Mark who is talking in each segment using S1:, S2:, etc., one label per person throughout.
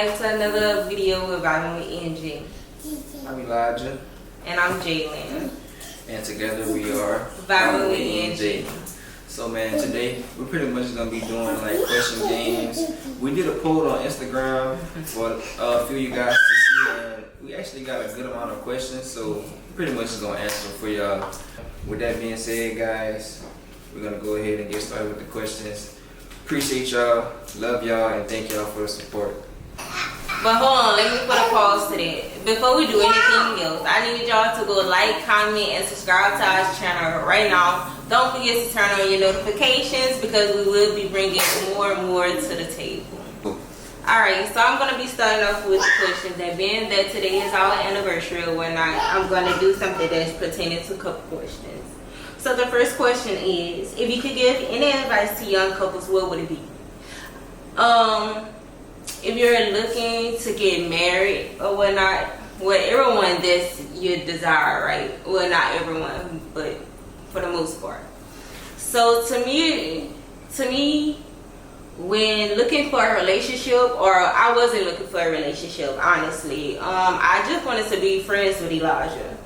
S1: back to another video with Vibing with NG.
S2: I'm Elijah.
S1: And I'm Jalen.
S2: And together we are
S1: Vibing with NG.
S2: So man, today we're pretty much gonna be doing like question games. We did a poll on Instagram for a few of you guys to see, and we actually got a good amount of questions. So pretty much just gonna answer them for y'all. With that being said, guys, we're gonna go ahead and get started with the questions. Appreciate y'all, love y'all, and thank y'all for the support.
S1: But hold on, let me put a pause to that. Before we do anything else, I need y'all to go like, comment, and subscribe to our channel right now. Don't forget to turn on your notifications because we will be bringing more and more to the table. Alright, so I'm going to be starting off with the questions. That being that today is our anniversary or whatnot, I'm going to do something that's pertaining to couple questions. So the first question is, if you could give any advice to young couples, what would it be? If you're looking to get married or whatnot, well, everyone that's your desire, right? Well, not everyone, but for the most part. So to me, when looking for a relationship, or I wasn't looking for a relationship, honestly, I just wanted to be friends with Elijah,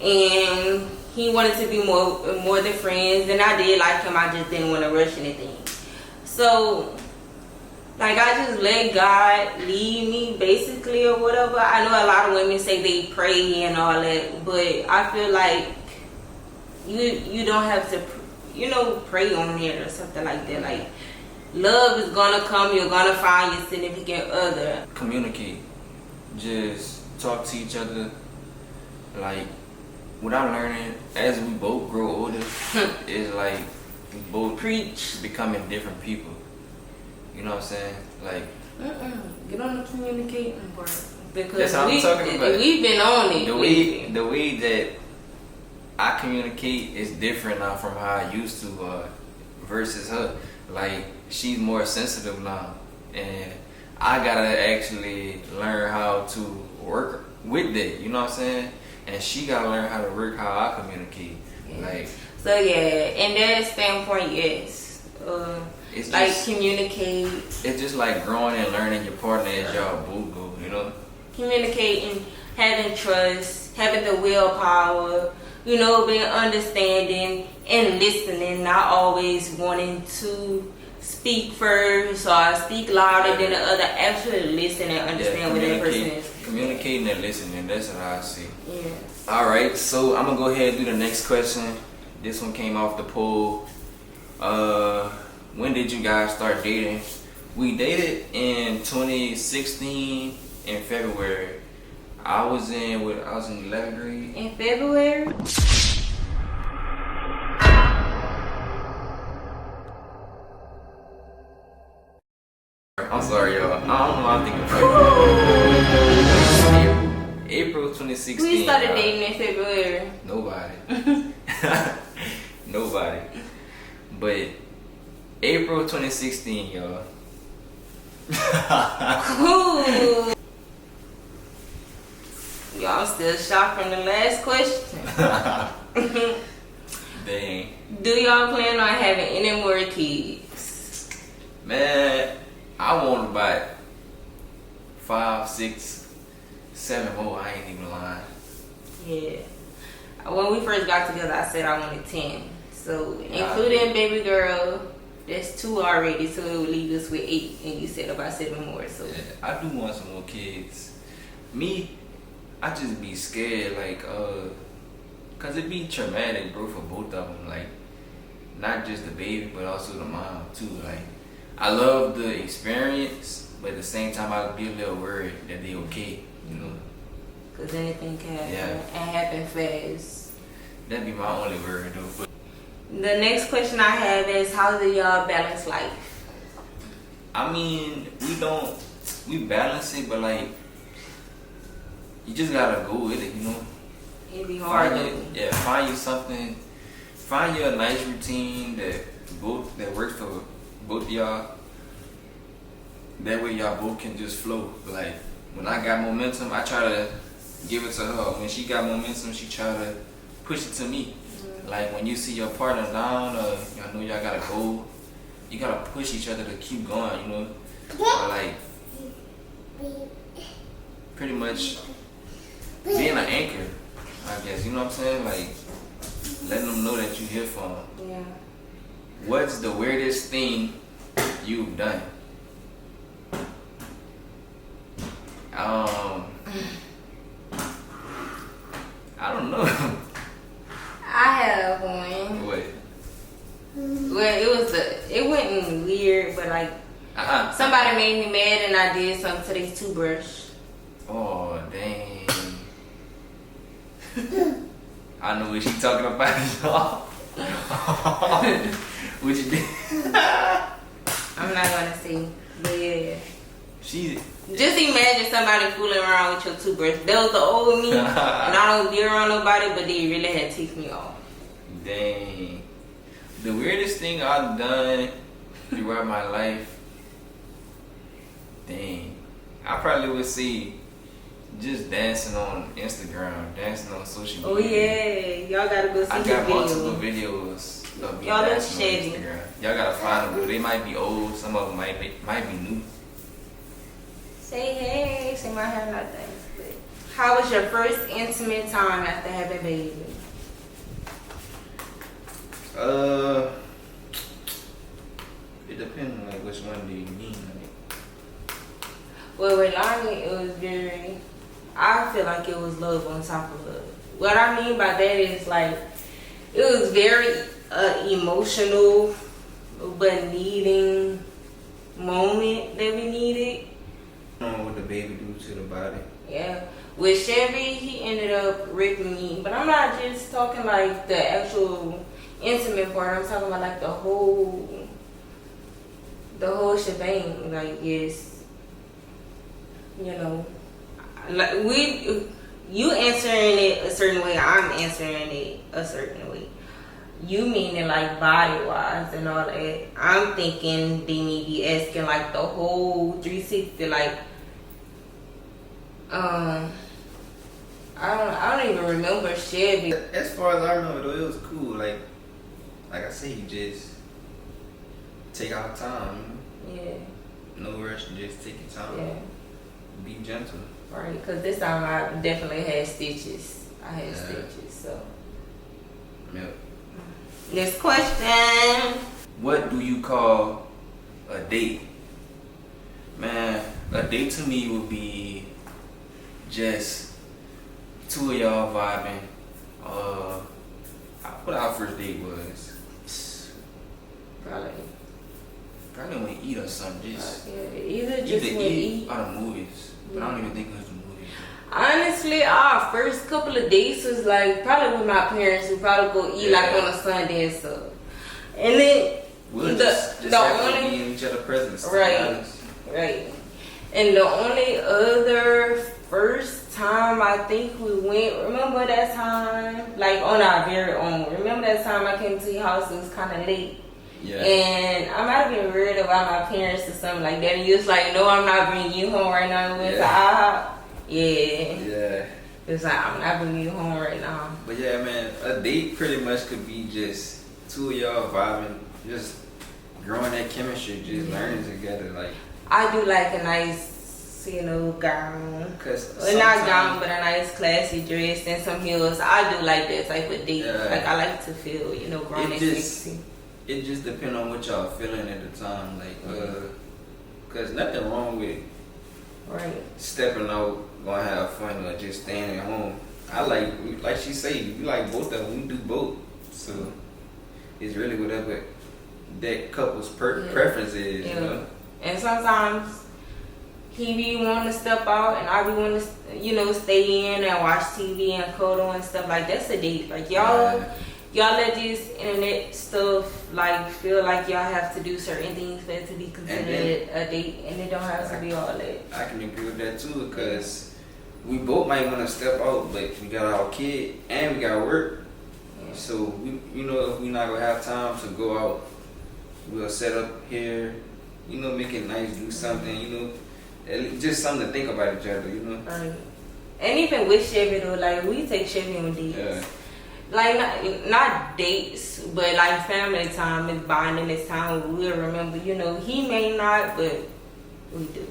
S1: and he wanted to be more than friends, and I did like him. I just didn't want to rush anything. So like, I just let God lead me, basically, or whatever. I know a lot of women say they pray and all that, but I feel like you don't have to, pray on it or something like that. Like, love is gonna come. You're gonna find your significant other.
S2: Communicate. Just talk to each other. Like, what I'm learning as we both grow older is like we both
S1: preach
S2: becoming different people. You know what I'm saying? Like,
S1: get on the communicating part, because
S2: that's how I'm talking about.
S1: We've been on it.
S2: The way that I communicate is different now from how I used to versus her. Like, she's more sensitive now, and I gotta actually learn how to work with that. You know what I'm saying? And she gotta learn how to work how I communicate.
S1: Yeah.
S2: Like,
S1: so yeah, in that standpoint, yes.
S2: It's
S1: like,
S2: just,
S1: communicate.
S2: It's just like growing and learning your partner as y'all both go,
S1: Communicating, having trust, having the willpower, being understanding and listening, not always wanting to speak first or speak louder than the other. Actually listen and understand what that person is.
S2: Communicating and listening, that's what I see.
S1: Yeah.
S2: Alright, so I'm gonna go ahead and do the next question. This one came off the poll. When did you guys start dating? We dated in 2016 in February. I was in 11th grade.
S1: In February?
S2: I'm sorry, y'all. I don't know why I'm thinking April 2016.
S1: We started dating in February.
S2: Nobody. Nobody. But April 2016, y'all.
S1: Cool. Y'all still shocked from the last question.
S2: Dang.
S1: Do y'all plan on having any more kids?
S2: Man, I want about 5, 6, 7 more. I ain't even lying.
S1: Yeah. When we first got together, I said I wanted 10. So, including baby girl, that's 2 already. So it would leave us with 8, and you said about 7 more. So
S2: yeah, I do want some more kids. Me, I just be scared, like, cause it be traumatic, bro, for both of them. Like, not just the baby, but also the mom too. Like, I love the experience, but at the same time, I'd be a little worried that they okay,
S1: Cause anything can happen, and happen fast.
S2: That'd be my only worry, though. But
S1: the next question I have is, how do y'all balance life?
S2: I mean, we balance it, but like, you just gotta go with it,
S1: It'd be hard.
S2: Find you a nice routine that works for both of y'all. That way y'all both can just flow. Like, when I got momentum, I try to give it to her. When she got momentum, she try to push it to me. Like, when you see your partner down, or y'all know y'all gotta go, you gotta push each other to keep going, Or like, pretty much being an anchor, I guess. You know what I'm saying? Like letting them know that you're here for them.
S1: Yeah.
S2: What's the weirdest thing you've done? I don't know.
S1: I have one.
S2: What?
S1: Well, it wasn't weird, but like somebody made me mad and I did something to their toothbrush.
S2: Oh, dang. I know what she's talking about, y'all. What you did?
S1: I'm not gonna say, but yeah.
S2: She.
S1: Just imagine somebody fooling around with your toothbrush. That was the old me, and I don't be around nobody, but they really had to take me off.
S2: Dang. The weirdest thing I've done throughout my life, dang. I probably would say just dancing on Instagram, dancing on social media.
S1: Oh yeah, y'all gotta go see
S2: I
S1: the
S2: got
S1: video.
S2: multiple videos of me
S1: Y'all look
S2: dancing on
S1: shady.
S2: Instagram. Y'all gotta find them. They might be old. Some of them might be new.
S1: Say hey, say my hair like that. How was your first intimate time after having a baby?
S2: It depends on like which one do you mean. Like,
S1: Well, with Lonnie, it was I feel like it was love on top of love. What I mean by that is like, it was very emotional, but needing moment that we needed.
S2: I don't know what the baby do to the body.
S1: Yeah. With Chevy, he ended up raping me. But I'm not just talking like the actual intimate part. I'm talking about like the whole shebang. Like, yes, you know, like you answering it a certain way, I'm answering it a certain way. You meaning like body wise and all that. I'm thinking they may be asking like the whole 360, like I don't even remember Chevy.
S2: As far as I remember, though, it was cool. Like I said, you just take our time.
S1: Yeah.
S2: No rush, just take your time.
S1: Yeah.
S2: Be gentle.
S1: Right, because this time I definitely had stitches. I had
S2: Yeah.
S1: stitches, so.
S2: Yep.
S1: Next question.
S2: What do you call a date? Man, a date to me would be just two of y'all vibing. What our first date was?
S1: Probably.
S2: Probably when we eat or something. Just
S1: Yeah, either just
S2: either
S1: when
S2: eat
S1: eat.
S2: or the movies. But I don't even think it was the movies.
S1: Honestly, our first couple of dates was like probably with my parents. We probably go eat like on a Sunday and stuff. And then
S2: We'll
S1: the
S2: just have to
S1: only
S2: be in each other's presence. to be
S1: Right.
S2: honest.
S1: Right. And the only other first time I think we went, remember that time? Like on our very own. Remember that time I came to your house, it was kind of late.
S2: Yeah.
S1: And I might have been worried about my parents or something like that. And you was like, no, I'm not bringing you home right now. And we went to IHOP. Yeah.
S2: Yeah.
S1: It's like, I'm not bringing you home right now.
S2: But yeah, man, a date pretty much could be just two of y'all vibing, just growing that chemistry, just learning together. Like,
S1: I do like a nice, gown.
S2: cause
S1: Well, not gown, but a nice classy dress and some heels. I do like that type of date.
S2: Yeah.
S1: Like, I like to feel, grown and sexy.
S2: it just depends on what y'all feeling at the time. Like, cause nothing wrong with
S1: Right.
S2: stepping out, gonna have fun, or just staying at home. I like she say, we like both of them. We do both, so it's really whatever that couple's preference is.
S1: Yeah.
S2: You know.
S1: And sometimes he be wanting to step out and I be wanting to, stay in and watch TV and cuddle and stuff. Like, that's a date. Like, y'all let this internet stuff, like, feel like y'all have to do certain things for it to be considered a date. And it don't have to be all that.
S2: I can agree with that too, because we both might want to step out, but we got our kid and we got work.
S1: Yeah.
S2: So we, if we not gonna have time to go out, we'll set up here, make it nice, do something, just something to think about each other,
S1: Right. And even with Chevy though, like, we take Chevy on dates.
S2: Yeah.
S1: Like, not dates, but like family time is bonding. It's time we'll remember, he may not, but we do.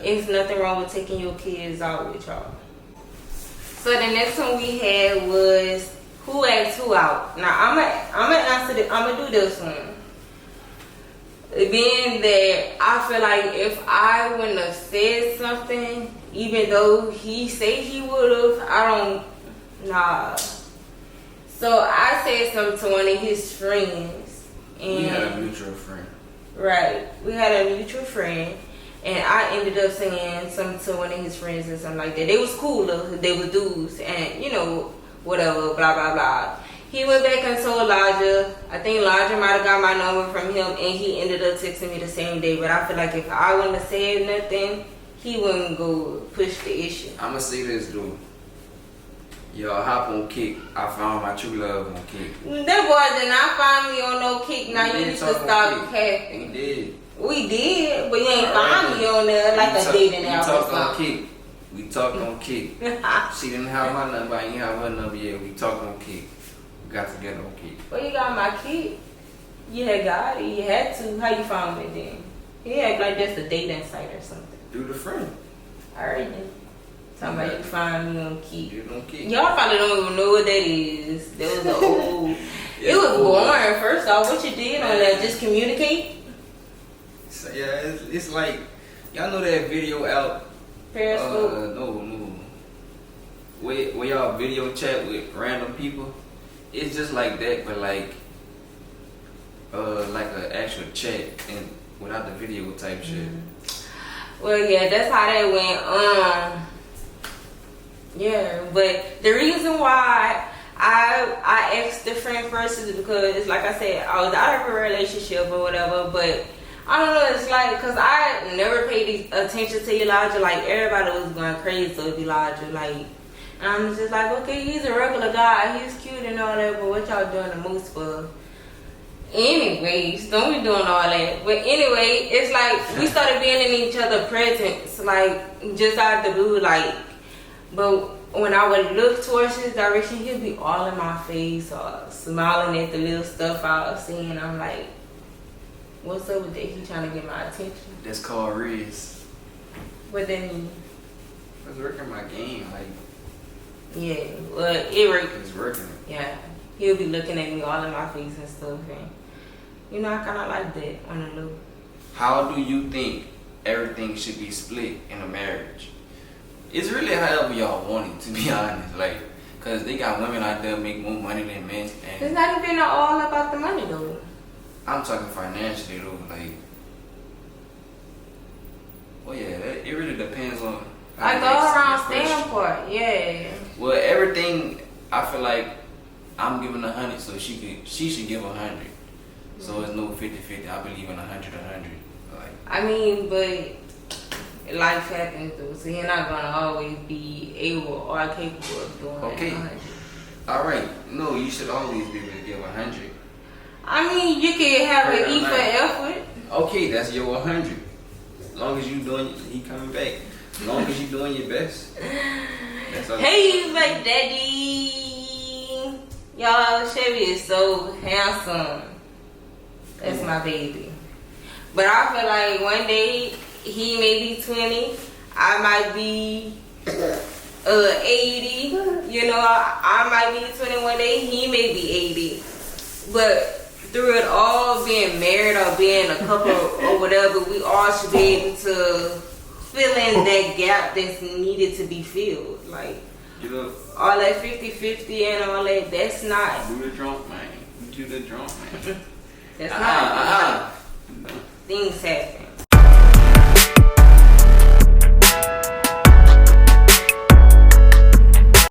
S1: It's nothing wrong with taking your kids out with y'all. So the next one we had was who asked who out. Now I'm gonna answer this. I'm gonna do this one. Being that I feel like if I wouldn't have said something, even though he said he would have, I don't. Nah. So I said something to one of his friends. And
S2: we had a mutual friend.
S1: Right. We had a mutual friend. And I ended up saying something to one of his friends and something like that. They was cool though. They were dudes. And, you know, whatever, blah, blah, blah. He went back and told Elijah. I think Elijah might have got my number from him. And he ended up texting me the same day. But I feel like if I wouldn't have said nothing, he wouldn't go push the issue.
S2: I'm going to say this, dude. Y'all hop on Kick. I found my true love on Kick.
S1: That boy did not find me on no Kick. Now you need to stop
S2: We
S1: capping.
S2: did.
S1: We did, but you ain't find me on there like a dating app.
S2: We talked on Kick. We talked on Kick. She didn't have my number. I ain't have her number yet. We talked on Kick. We got together on Kick.
S1: Well, you got my Kick. You had got it. You had to. How you found me then? He had like that's a dating site or something.
S2: Through the friend.
S1: Alright then. Talking about you find me on Kick.
S2: You on Kick.
S1: Y'all probably don't even know what that is. That was an old. It was boring. First off, what you did on that? Just communicate.
S2: So, yeah, it's like y'all know that video out.
S1: Periscope.
S2: No. Where y'all video chat with random people. It's just like that, but like an actual chat and without the video type shit.
S1: Well, yeah, that's how that went. Yeah, but the reason why I asked the friend first is because, like I said, I was out of a relationship or whatever, but I don't know, it's like, because I never paid attention to Elijah, like, everybody was going crazy with Elijah, like, and I'm just like, okay, he's a regular guy, he's cute and all that, but what y'all doing the most for? Anyways, don't be doing all that. But anyway, it's like, we started being in each other's presence, like, just out of the blue, like, but when I would look towards his direction, he'd be all in my face or smiling at the little stuff I was seeing. I'm like, what's up with that? He trying to get my attention.
S2: That's called Riz.
S1: What that mean?
S2: I was working my game, like.
S1: Yeah, well, it worked.
S2: It's working.
S1: Yeah, he'll be looking at me all in my face and stuff, and you know, I kind of like that on the low.
S2: How do you think everything should be split in a marriage? It's really however y'all want it, to be honest. Like, cause they got women out there make more money than men. And
S1: It's not even all about the money though.
S2: I'm talking financially though, like. Well, yeah, it really depends on.
S1: Like the all around standpoint, yeah.
S2: Well, everything I feel like I'm giving 100, so she should give 100. So it's no 50-50. I believe in 100. Like.
S1: I mean, but life happens though, so you're not gonna always be able or capable of doing
S2: Okay.
S1: 100.
S2: All right. No, you should always be able to give 100.
S1: I mean, you can have an E for effort.
S2: Okay, that's your 100. As long as you doing, he coming back. As long as you doing your best. That's all.
S1: Hey, my daddy. Y'all, Chevy is so handsome. That's my baby. But I feel like one day he may be 20. I might be 80. You know, I might be 20 one day. He may be 80. But through it all, being married or being a couple or whatever, we all should be able to fill in that gap that's needed to be filled. Like,
S2: You know,
S1: all that 50-50 and all that, that's not.
S2: do the drunk, man. Do the drunk, man.
S1: That's not.
S2: No.
S1: Things happen.